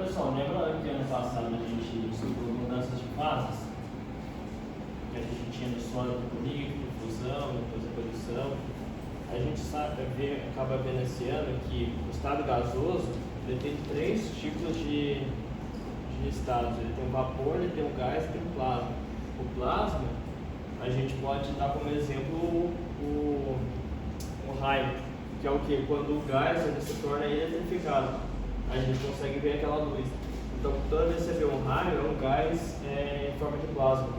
pessoal, lembra que ano passado a gente estudou mudanças de fases? Que a gente tinha no sólido com líquido, fusão, depois ebulição. A gente acaba vendo esse ano que o estado gasoso ele tem três tipos de estados. Ele tem o vapor, ele tem o gás e tem o plasma. O plasma, a gente pode dar como exemplo o raio, que é o que? Quando o gás ele se torna eletrificado, a gente consegue ver aquela luz. Então, toda vez que você vê um raio, é um gás em forma de plasma.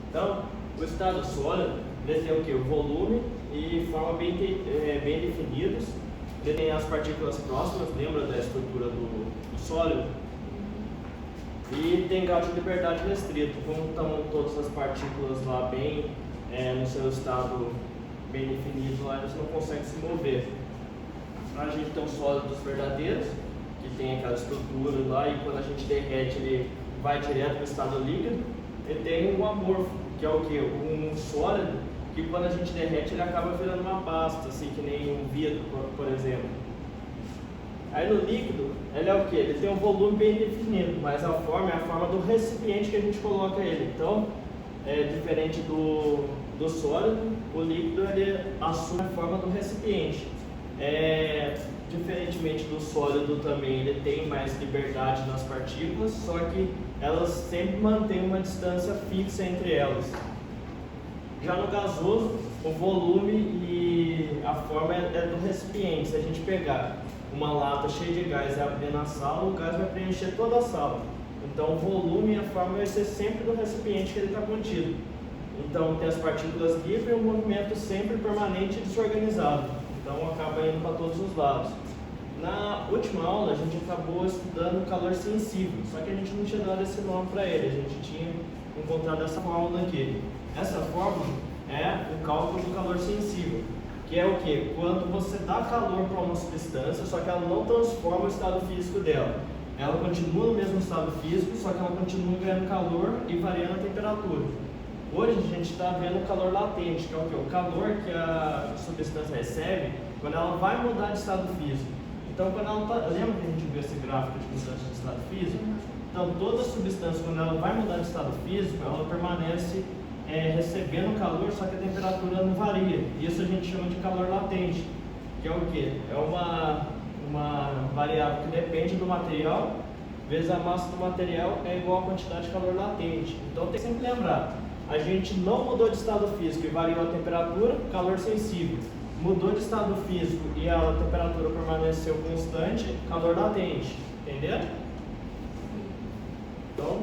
Então, o estado sólido, ele tem o que? O volume e forma bem definidos. Ele tem as partículas próximas, lembra da estrutura do sólido? E tem grau de liberdade restrito. Como estão todas as partículas lá bem no seu estado bem definido, lá eles não conseguem se mover. A gente tem os sólidos verdadeiros, que tem aquela estrutura lá, e quando a gente derrete ele vai direto para o estado líquido. E tem um amorfo, que é o que? Um sólido, que quando a gente derrete ele acaba virando uma pasta, assim, que nem um vidro, por exemplo. Aí no líquido, ele é o que? Ele tem um volume bem definido, mas a forma é a forma do recipiente que a gente coloca ele. Então, diferente do sólido, o líquido ele assume a forma do recipiente. Diferentemente do sólido também, ele tem mais liberdade nas partículas, só que elas sempre mantêm uma distância fixa entre elas. Já no gasoso, o volume e a forma é do recipiente. Se a gente pegar uma lata cheia de gás e abrir na sala, o gás vai preencher toda a sala. Então o volume e a forma vai ser sempre do recipiente que ele está contido. Então tem as partículas livres e um movimento sempre permanente e desorganizado. Então acaba indo para todos os lados. Na última aula a gente acabou estudando o calor sensível, só que a gente não tinha dado esse nome para ele, a gente tinha encontrado essa fórmula aqui. Essa fórmula é o cálculo do calor sensível, que é o que? Quando você dá calor para uma substância, só que ela não transforma o estado físico dela. Ela continua no mesmo estado físico, só que ela continua ganhando calor e variando a temperatura. Hoje a gente está vendo o calor latente, que é o que? O calor que a substância recebe quando ela vai mudar de estado físico. Então, quando ela lembra que a gente viu esse gráfico de mudança de estado físico? Então, toda substância, quando ela vai mudar de estado físico, ela permanece recebendo calor, só que a temperatura não varia. Isso a gente chama de calor latente, que é o quê? É uma variável que depende do material, vezes a massa do material é igual à quantidade de calor latente. Então, tem que sempre lembrar, a gente não mudou de estado físico e variou a temperatura, calor sensível. Mudou de estado físico e a temperatura permaneceu constante, calor latente. Entendeu? Então,